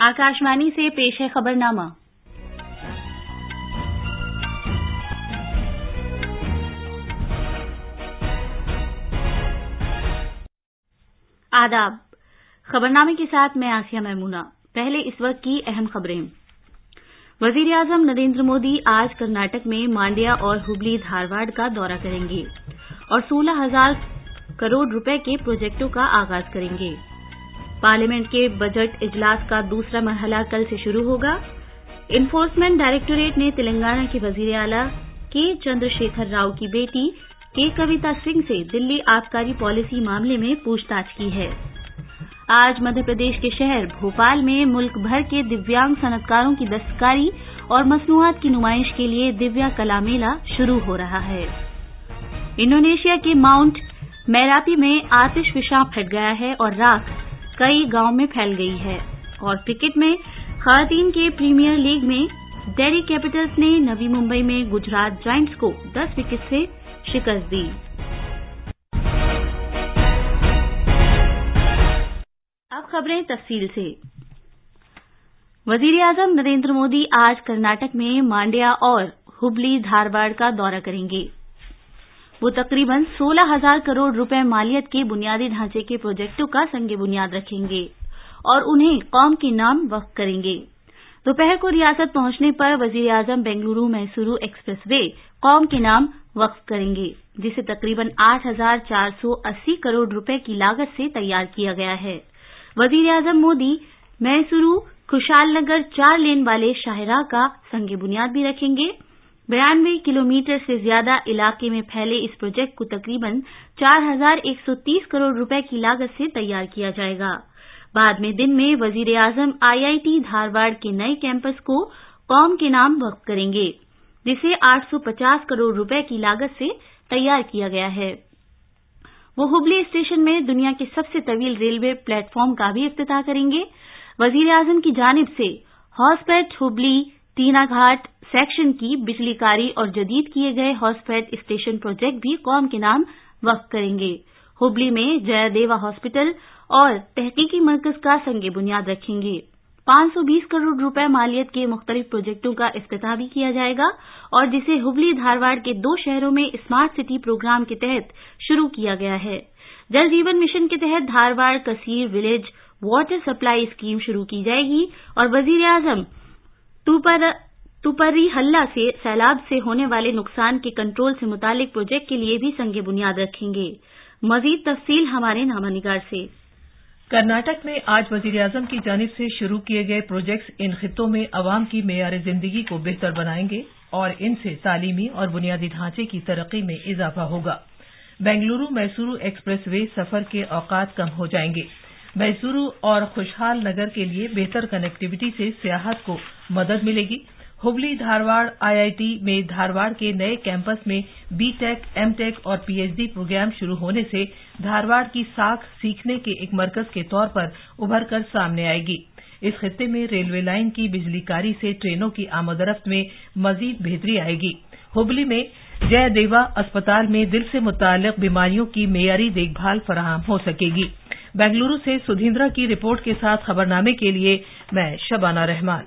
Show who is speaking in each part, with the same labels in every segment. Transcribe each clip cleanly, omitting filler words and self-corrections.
Speaker 1: आकाशवाणी से पेश है खबरनामा। आदाब। खबरनामे के साथ मैं आसिया मैमूना। पहले इस वक्त की अहम खबरें। वजीर आजम नरेंद्र मोदी आज कर्नाटक में मांड्या और हुबली धारवाड़ का दौरा करेंगे और 16,000 करोड़ रुपए के प्रोजेक्टों का आगाज करेंगे। पार्लियामेंट के बजट इजलास का दूसरा मरहला कल से शुरू होगा। इन्फोर्समेंट डायरेक्टोरेट ने तेलंगाना के वजीर आला के चंद्रशेखर राव की बेटी के कविता सिंह से दिल्ली आबकारी पॉलिसी मामले में पूछताछ की है। आज मध्य प्रदेश के शहर भोपाल में मुल्क भर के दिव्यांग सनतकारों की दस्तकारी और मसनूआत की नुमाइश के लिए दिव्या कला मेला शुरू हो रहा है। इंडोनेशिया के माउंट मैरापी में आतिशफिशां फट गया है और राख कई गांव में फैल गई है। और क्रिकेट में खवातीन के प्रीमियर लीग में दिल्ली कैपिटल्स ने नवी मुंबई में गुजरात जायंट्स को 10 विकेट से शिकस्त दी। अब खबरें तफसील से। वजीर आजम नरेंद्र मोदी आज कर्नाटक में मांड्या और हुबली धारवाड़ का दौरा करेंगे। वो तकरीबन 16,000 करोड़ रुपए मालियत के बुनियादी ढांचे के प्रोजेक्टों का संग बुनियाद रखेंगे और उन्हें कौम के नाम वक्फ करेंगे। दोपहर को रियासत पहुंचने पर वजीर आजम बेंगलुरु मैसूरू एक्सप्रेस वे कौम के नाम वक्फ करेंगे, जिसे तकरीबन 8,480 करोड़ रुपए की लागत से तैयार किया गया है। वजीर आजम मोदी मैसूरू खुशालनगर 4 लेन वाले शाहराह का संग बुनियाद भी रखेंगे। 92 किलोमीटर से ज्यादा इलाके में फैले इस प्रोजेक्ट को तकरीबन 4,130 करोड़ रुपए की लागत से तैयार किया जाएगा। बाद में दिन में वजीर आजम IIT धारवाड़ के नए कैंपस को कौम के नाम वक्फ करेंगे, जिसे 850 करोड़ रुपए की लागत से तैयार किया गया है। वो हुबली स्टेशन में दुनिया के सबसे तवील रेलवे प्लेटफॉर्म का भी इफ्तिताह करेंगे। वजीर आजम की जानिब से हॉसपेट हुबली तीनाघाट सेक्शन की बिजलीकारी और जदीद किए गए हॉसपेट स्टेशन प्रोजेक्ट भी कौम के नाम वक्फ करेंगे। हुबली में जयादेवा हॉस्पिटल और तहकीकी मरकज का संग बुनियाद रखेंगे। 520 करोड़ रुपए मालियत के मुख्तलिफ प्रोजेक्टों का इफ्तिताह भी किया जाएगा और जिसे हुबली धारवाड़ के 2 शहरों में स्मार्ट सिटी प्रोग्राम के तहत शुरू किया गया है। जल जीवन मिशन के तहत धारवाड़ कसीर विलेज वाटर सप्लाई स्कीम शुरू की जाएगी और वजीर आजम तुपरी हल्ला से सैलाब से होने वाले नुकसान के कंट्रोल से मुतालिक प्रोजेक्ट के लिए भी संग बुनियाद रखेंगे। मजीद तफसील हमारे नामानिगार से।
Speaker 2: कर्नाटक में आज वजीर आजम की जानिब से शुरू किए गए प्रोजेक्ट्स इन खित्तों में अवाम की मेयार जिंदगी को बेहतर बनाएंगे और इनसे तालीमी और बुनियादी ढांचे की तरक्की में इजाफा होगा। बेंगलुरु मैसूरू एक्सप्रेस वे सफर के औकात कम हो जाएंगे। मैसूरू और खुशहाल नगर के लिए बेहतर कनेक्टिविटी से सियाहत को मदद मिलेगी। हुबली धारवाड़ IIT में धारवाड़ के नए कैंपस में BTech, MTech और PhD प्रोग्राम शुरू होने से धारवाड़ की साख सीखने के एक मरकज के तौर पर उभर कर सामने आएगी। इस खित्ते में रेलवे लाइन की बिजलीकारी से ट्रेनों की आमदरफ्त में मजीद बेहतरी आएगी। हुबली में जयदेवा अस्पताल में दिल से मुताल्लिक बीमारियों की मेयारी देखभाल फराहम हो सकेगी। बेंगलुरु से सुधींद्रा की रिपोर्ट के साथ खबरनामे के लिए मैं शबाना रहमान।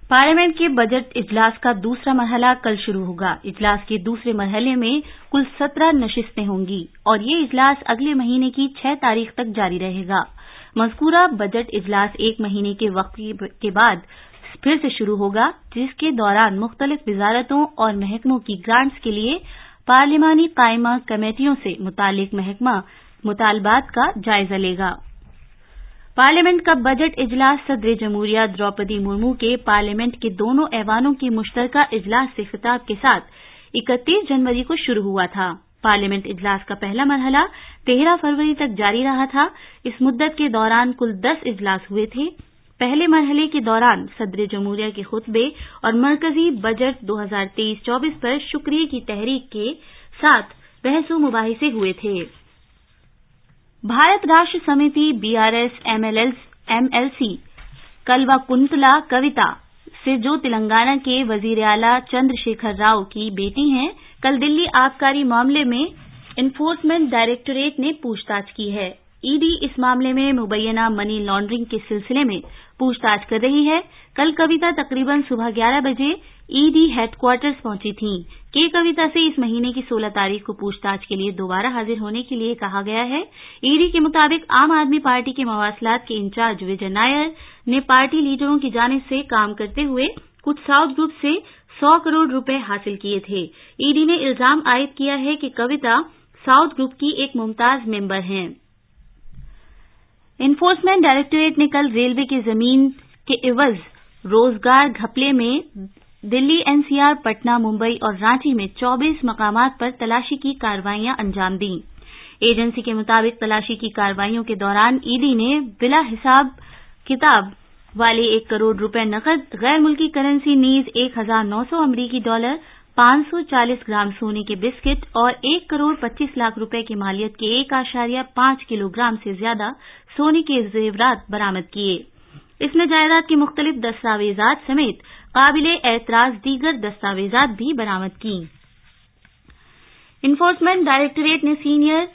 Speaker 1: पार्लियामेंट के बजट इजलास का दूसरा मरहला कल शुरू होगा। इजलास के दूसरे मरहले में कुल 17 नशिस्तें होंगी और ये इजलास अगले महीने की 6 तारीख तक जारी रहेगा। मज़कूरा बजट इजलास 1 महीने के वक्त के बाद फिर से शुरू होगा, जिसके दौरान मुख्तलिफ वजारतों और महकमों की ग्रांट्स के लिए पार्लिमानी कायमा कमेटियों से मुतालिक महकमा मुतालबात का जायजा लेगा। पार्लियामेंट का बजट इजलास सदर जमहूरिया द्रौपदी मुर्मू के पार्लियामेंट के दोनों ऐवानों की मुश्तरका इजलास से खिताब के साथ 31 जनवरी को शुरू हुआ था। पार्लियामेंट इजलास का पहला मरहला 13 फरवरी तक जारी रहा था। इस मुद्दत के दौरान कुल 10 इजलास हुए थे। पहले मरहले के दौरान सदर जमहूरिया के खुतबे और मरकजी बजट 2023-24 पर शुक्रिया की तहरीक के साथ बहस मुबाहिसे हुए थे। भारत राष्ट्र समिति BRS MLC कलवा कुंतला कविता से जो तेलंगाना के वजीर आला चंद्रशेखर राव की बेटी हैं, कल दिल्ली आबकारी मामले में इन्फोर्समेंट डायरेक्टोरेट ने पूछताछ की है। ईडी इस मामले में मुबैना मनी लॉन्ड्रिंग के सिलसिले में पूछताछ कर रही है। कल कविता तकरीबन सुबह 11 बजे ईडी हेडक्वार्टर्स पहुंची थीं। कविता से इस महीने की 16 तारीख को पूछताछ के लिए दोबारा हाजिर होने के लिए कहा गया है। ईडी के मुताबिक आम आदमी पार्टी के मवासलात के इंचार्ज विजय नायर ने पार्टी लीडरों की जानिब से काम करते हुए कुछ साउथ ग्रुप से 100 करोड़ रुपए हासिल किए थे। ईडी ने इल्जाम आयद किया है कि कविता साउथ ग्रुप की एक मुमताज मेंबर हैं। एनफोर्समेंट डायरेक्टोरेट ने कल रेलवे की जमीन के एवज रोजगार घपले में दिल्ली, एनसीआर, पटना, मुंबई और रांची में 24 मकामात पर तलाशी की कार्रवाइयां अंजाम दी। एजेंसी के मुताबिक तलाशी की कार्रवाइयों के दौरान ईडी ने बिला हिसाब किताब वाले 1 करोड़ रुपए नकद, गैर मुल्की करेंसी नीज 1900 अमरीकी डॉलर, 540 ग्राम सोने के बिस्किट और 1 करोड़ 25 लाख रुपए की मालियत के 1.5 किलोग्राम से ज्यादा सोने के जेवरात बरामद किए। इसमें जायदाद के मुख्तलिफ दस्तावेजात समेत काबिले एतराज दीगर दस्तावेजात भी बरामद की। इन्फोर्समेंट डायरेक्टोरेट ने सीनियर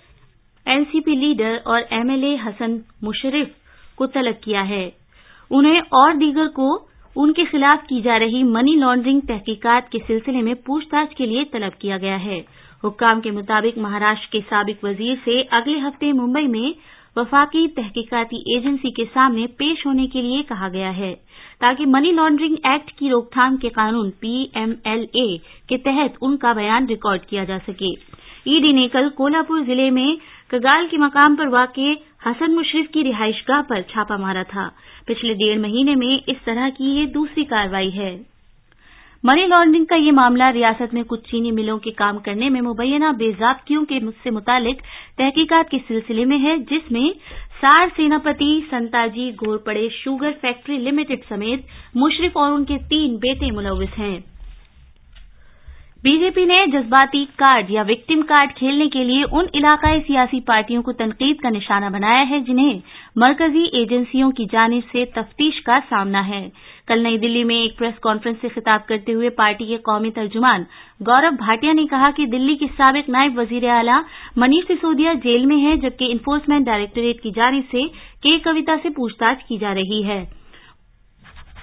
Speaker 1: एनसीपी लीडर और एमएलए हसन मुशर्रफ को तलब किया है। उन्हें और दीगर को उनके खिलाफ की जा रही मनी लॉन्ड्रिंग तहकीकात के सिलसिले में पूछताछ के लिए तलब किया गया है। हुक्काम के मुताबिक महाराष्ट्र के साबिक वजीर से अगले हफ्ते मुंबई में वफाकी तहकीकाती एजेंसी के सामने पेश होने के लिए कहा गया है, ताकि मनी लॉन्ड्रिंग एक्ट की रोकथाम के कानून पीएमएलए के तहत उनका बयान रिकॉर्ड किया जा सके। ईडी ने कल कोल्हापुर जिले में कगाल के मकाम पर वाक़ हसन मुशर्रफ की रिहाइशगाह पर छापा मारा था। पिछले 1.5 महीने में इस तरह की ये दूसरी कार्रवाई है। मनी लॉन्ड्रिंग का ये मामला रियासत में कुछ चीनी मिलों के काम करने में मुबैना बेज़ाब्तियों के से मुतालिक तहकीकात के सिलसिले में है, जिसमें सार सेनापति Santaji Ghorpade sugar factory limited समेत मुशर्रफ और उनके 3 बेटे मुलव्विस हैं। बीजेपी ने जज्बाती कार्ड या विक्टिम कार्ड खेलने के लिए उन इलाकाई सियासी पार्टियों को तनकीद का निशाना बनाया है जिन्हें मरकजी एजेंसियों की जानिब से तफ्तीश का सामना है। कल नई दिल्ली में एक प्रेस कॉन्फ्रेंस से खिताब करते हुए पार्टी के कौमी तर्जुमान गौरव भाटिया ने कहा कि दिल्ली की साबिक नायब वजीर आला मनीष सिसोदिया जेल में हैं, जबकि इन्फोर्समेंट डायरेक्टोरेट की जानिब से कविता से पूछताछ की जा रही है।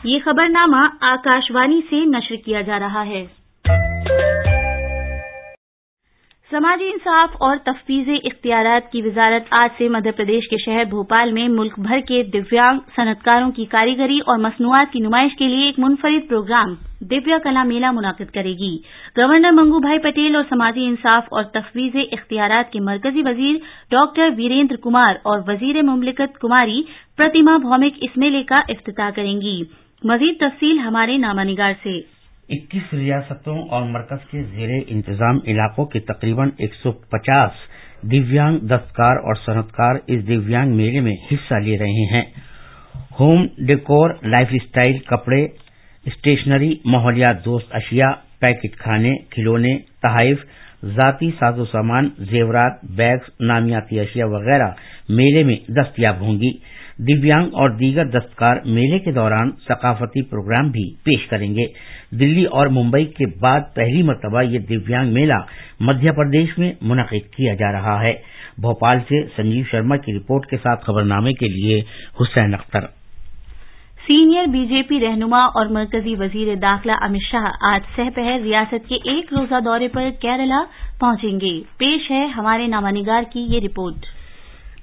Speaker 1: ये खबरनामा आकाशवाणी से नश्र किया जा रहा है। समाजी इंसाफ और तफवीज़े इख्तियारात की वजारत आज से मध्य प्रदेश के शहर भोपाल में मुल्क भर के दिव्यांग सनतकारों की कारीगरी और मसनूआत की नुमाइश के लिए एक मुनफरिद प्रोग्राम दिव्या कला मेला मुनाकिद करेगी। गवर्नर मंगू भाई पटेल और समाजी इंसाफ और तफवीज़े इख्तियारात के मरकजी वजीर डॉक्टर वीरेंद्र कुमार और वजीर मुमलिकत कुमारी प्रतिमा भौमिक इस मेले का इफ्तिताह करेंगी। मजीद तफसील हमारे नामानिगार से।
Speaker 3: 21 रियासतों और मरकज के ज़ेरे इंतजाम इलाकों के तकरीबन 150 दिव्यांग दस्तकार और सनतकार इस दिव्यांग मेले में हिस्सा ले रहे हैं। होम डेकोर, लाइफस्टाइल, कपड़े, स्टेशनरी, माहौलियात दोस्त अशिया, पैकेट खाने, खिलौने, तहाइफ, जाती साजो सामान, जेवरात, बैग्स, नामियाती अशिया वगैरह मेले में दस्तयाब होंगी। दिव्यांग और दीगर दस्तकार मेले के दौरान सकाफती प्रोग्राम भी पेश करेंगे। दिल्ली और मुंबई के बाद पहली मर्तबा ये दिव्यांग मेला मध्य प्रदेश में मुनक़िद किया जा रहा है। भोपाल से संजीव शर्मा की रिपोर्ट के साथ खबरनामे के लिए हुसैन अख्तर।
Speaker 1: सीनियर बीजेपी रहनुमा और मरकजी वजीर दाखिला अमित शाह आज सहपहर रियासत के एक रोजा दौरे पर केरला पहुंचेंगे। पेश है हमारे नामानिगार की ये रिपोर्ट।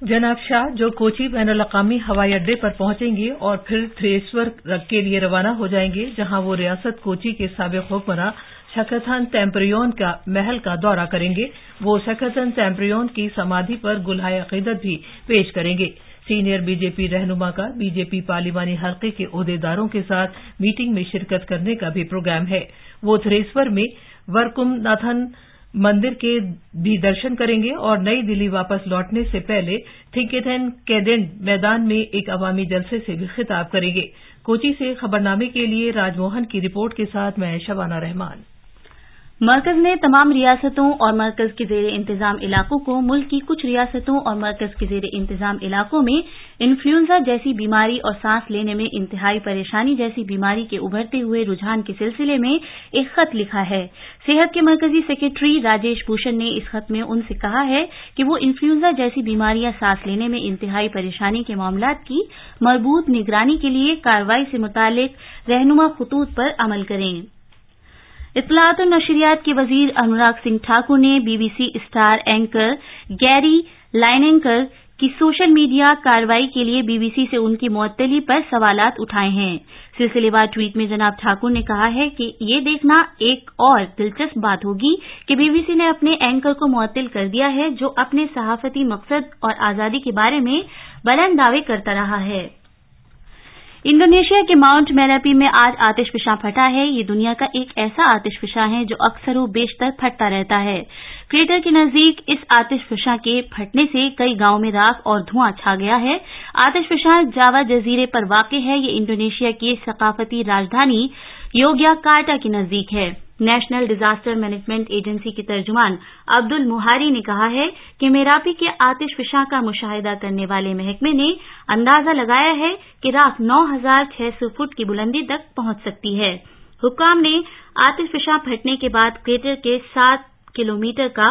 Speaker 2: जनाब शाह जो कोची बैनुल अक़वामी हवाई अड्डे पर पहुंचेंगे और फिर थ्रेश्वर के लिए रवाना हो जाएंगे, जहां वो रियासत कोची के साबिक़ हुक्मरान शकरथन तैंपरियोन का महल का दौरा करेंगे। वो शकरथन तैंपरियोन की समाधि पर गुलहाए अक़ीदत भी पेश करेंगे। सीनियर बीजेपी रहनुमा का बीजेपी पार्लिमानी हल्के के ओहदेदारों के साथ मीटिंग में शिरकत करने का भी प्रोग्राम है। वो थ्रेश्वर में वरकुमनाथन मंदिर के भी दर्शन करेंगे और नई दिल्ली वापस लौटने से पहले थिंकेथन केडेन मैदान में एक अवामी जलसे से भी खिताब करेंगे। कोची से खबरनामे के लिए राजमोहन की रिपोर्ट के साथ मैं शबाना रहमान।
Speaker 1: मरकज ने तमाम रियासतों और मरकज के जेर इंतजाम इलाकों को मुल्क की कुछ रियासतों और मरकज के जेर इंतजाम इलाकों में इन्फ्लुएंजा जैसी बीमारी और सांस लेने में इंतहाई परेशानी जैसी बीमारी के उभरते हुए रुझान के सिलसिले में एक खत लिखा है। सेहत के मरकजी सेक्रेटरी राजेश भूषण ने इस खत में उनसे कहा है कि वो इन्फ्लुएंजा जैसी बीमारियां सांस लेने में इंतहाई परेशानी के मामलात की मरबूत निगरानी के लिए कार्रवाई से मुतालिक रहनुमा खतूत पर अमल करें। इत्तलात और नशरियात के वजीर अनुराग सिंह ठाकुर ने बीबीसी स्टार एंकर गैरी लाइनेकर की सोशल मीडिया कार्रवाई के लिए बीबीसी से उनकी मुअत्तली पर सवालात उठाए हैं। सिलसिलेवार ट्वीट में जनाब ठाकुर ने कहा है कि ये देखना एक और दिलचस्प बात होगी कि बीबीसी ने अपने एंकर को मुअत्तल कर दिया है जो अपने सहाफती मकसद और आजादी के बारे में बुलंद दावे करता रहा है। इंडोनेशिया के माउंट मेरापी में आज आतिशफशां फटा है। ये दुनिया का एक ऐसा आतिशफशां है जो अक्सर व बेशतर फटता रहता है। क्रेटर के नजदीक इस आतिशफशां के फटने से कई गांवों में राख और धुआं छा गया है। आतिशफशां जावा जजीरे पर वाक़ है। ये इंडोनेशिया की सकाफती राजधानी योग्याकार्टा के नजदीक है। नेशनल डिजास्टर मैनेजमेंट एजेंसी के तर्जुमान अब्दुल मुहारी ने कहा है कि मेरापी के आतिशफशां का मुशाहिदा करने वाले महकमे ने अंदाजा लगाया है कि राख 9,600 फुट की बुलंदी तक पहुंच सकती है। हुक्काम ने आतिशफशां फटने के बाद क्रेटर के 7 किलोमीटर का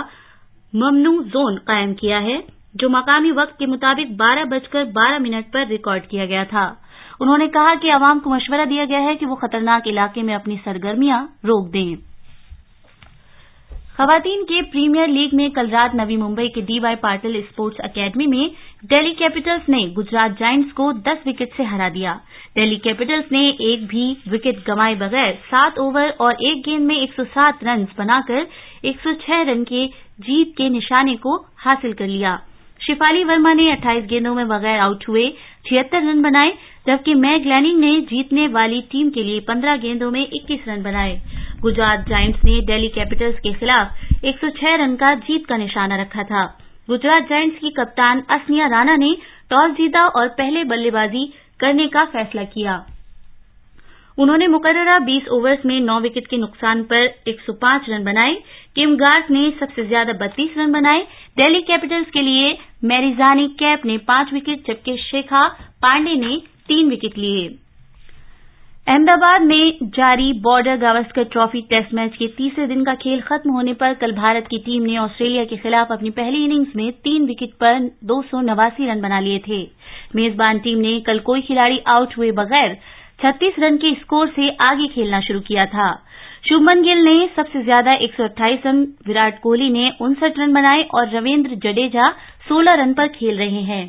Speaker 1: ममनू जोन कायम किया है, जो मकामी वक्त के मुताबिक 12:12 पर रिकॉर्ड किया गया था। उन्होंने कहा कि अवाम को मशवरा दिया गया है कि वो खतरनाक इलाके में अपनी सरगर्मियां रोक दें। खवातीन के प्रीमियर लीग में कल रात नवी मुंबई के डीवाई पाटिल स्पोर्ट्स अकेडमी में दिल्ली कैपिटल्स ने गुजरात जायंट्स को 10 विकेट से हरा दिया। दिल्ली कैपिटल्स ने एक भी विकेट गंवाए बगैर 7 ओवर और 1 गेंद में 107 रन बनाकर 106 रन के जीत के निशाने को हासिल कर लिया। शिफाली वर्मा ने 28 गेंदों में बगैर आउट हुए 76 रन बनाए, जबकि मैग लैनिंग ने जीतने वाली टीम के लिए 15 गेंदों में 21 रन बनाए। गुजरात जायंट्स ने दिल्ली कैपिटल्स के खिलाफ 106 रन का जीत का निशाना रखा था। गुजरात जायंट्स की कप्तान असनिया राणा ने टॉस जीता और पहले बल्लेबाजी करने का फैसला किया। उन्होंने मुकर्ररा 20 ओवर्स में 9 विकेट के नुकसान पर 105 रन बनाए। किम गार्क ने सबसे ज्यादा 32 रन बनाए। दिल्ली कैपिटल्स के लिए मैरिजानी कैप ने 5 विकेट जबकि शेखा पांडे ने 3 विकेट लिए। अहमदाबाद में जारी border Gavaskar trophy test match के तीसरे दिन का खेल खत्म होने पर कल भारत की टीम ने ऑस्ट्रेलिया के खिलाफ अपनी पहली इनिंग्स में 3 विकेट पर 289 रन बना लिए थे। मेजबान टीम ने कल कोई खिलाड़ी आउट हुए बगैर 36 रन के स्कोर से आगे खेलना शुरू किया था। शुभमन गिल ने सबसे ज्यादा 128 रन, विराट कोहली ने 59 रन बनाए और रविंद्र जडेजा 16 रन पर खेल रहे हैं।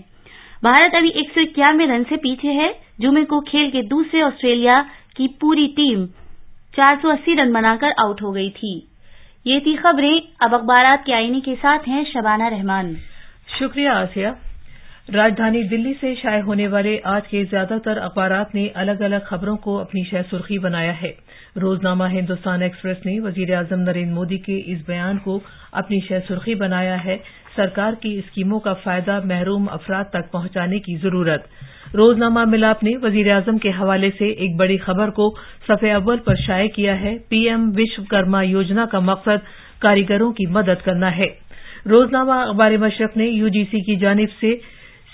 Speaker 1: भारत अभी 191 रन से पीछे है। जुमे को खेल के दूसरे ऑस्ट्रेलिया की पूरी टीम 480 रन बनाकर आउट हो गई थी। ये थी खबरें। अब अखबारात के आईने के साथ हैं शबाना रहमान।
Speaker 2: शुक्रिया आसिया। राजधानी दिल्ली से शाये होने वाले आज के ज्यादातर अखबारात ने अलग अलग खबरों को अपनी शह सुर्खी बनाया है। रोजनामा हिंदुस्तान एक्सप्रेस ने वजीर आजम नरेंद्र मोदी के इस बयान को अपनी शह सुर्खी बनाया है, सरकार की स्कीमों का फायदा महरूम अफराद तक पहुंचाने की जरूरत। रोजनामा मिलाप ने वजीर आजम के हवाले से एक बड़ी खबर को सफ़े अव्वल पर शाये किया है। पीएम विश्वकर्मा योजना का मकसद कारीगरों की मदद करना है। रोजनामा अखबार मशरक ने यूजीसी की जानिब से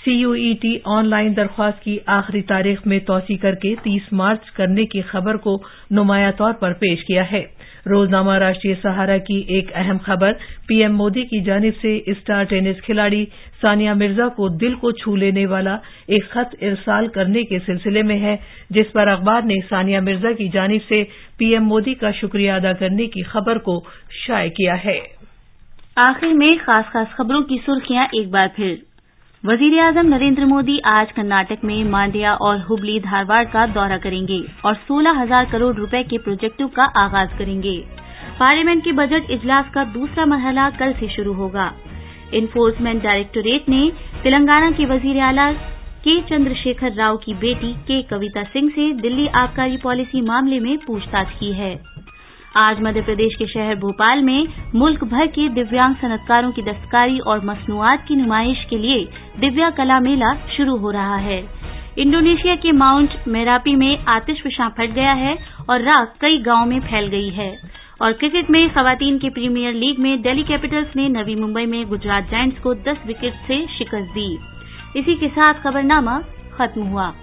Speaker 2: सीयूईटी ऑनलाइन दरख्वास्त की आखिरी तारीख में तौसी करके 30 मार्च करने की खबर को नुमाया तौर पर पेश किया है। रोजनामा राष्ट्रीय सहारा की एक अहम खबर पीएम मोदी की जानिब से स्टार टेनिस खिलाड़ी सानिया मिर्जा को दिल को छू लेने वाला एक खत इरसाल करने के सिलसिले में है, जिस पर अखबार ने सानिया मिर्जा की जानिब से पीएम मोदी का शुक्रिया अदा करने की खबर को शाये किया है।
Speaker 1: आखिर में खास खबरों की सुर्खियां एक बार फिर। वजीर आजम नरेंद्र मोदी आज कर्नाटक में मांड्या और हुबली धारवाड़ का दौरा करेंगे और 16,000 करोड़ रुपए के प्रोजेक्टों का आगाज करेंगे। पार्लियामेंट के बजट इजलास का दूसरा मरहला कल से शुरू होगा। एनफोर्समेंट डायरेक्टोरेट ने तेलंगाना के वजीर आला के चंद्रशेखर राव की बेटी के कविता सिंह से दिल्ली आबकारी पॉलिसी मामले में पूछताछ की है। आज मध्य प्रदेश के शहर भोपाल में मुल्क भर के दिव्यांग सनतकारों की दस्तकारी और मसनूआत की नुमाइश के लिए दिव्या कला मेला शुरू हो रहा है। इंडोनेशिया के माउंट मेरापी में आतिशफशां फट गया है और राख कई गांवों में फैल गई है। और क्रिकेट में खवातीन के प्रीमियर लीग में दिल्ली कैपिटल्स ने नवी मुंबई में गुजरात जायंट्स को 10 विकेट से शिकस्त दी। इसी के साथ खबरनामा खत्म हुआ।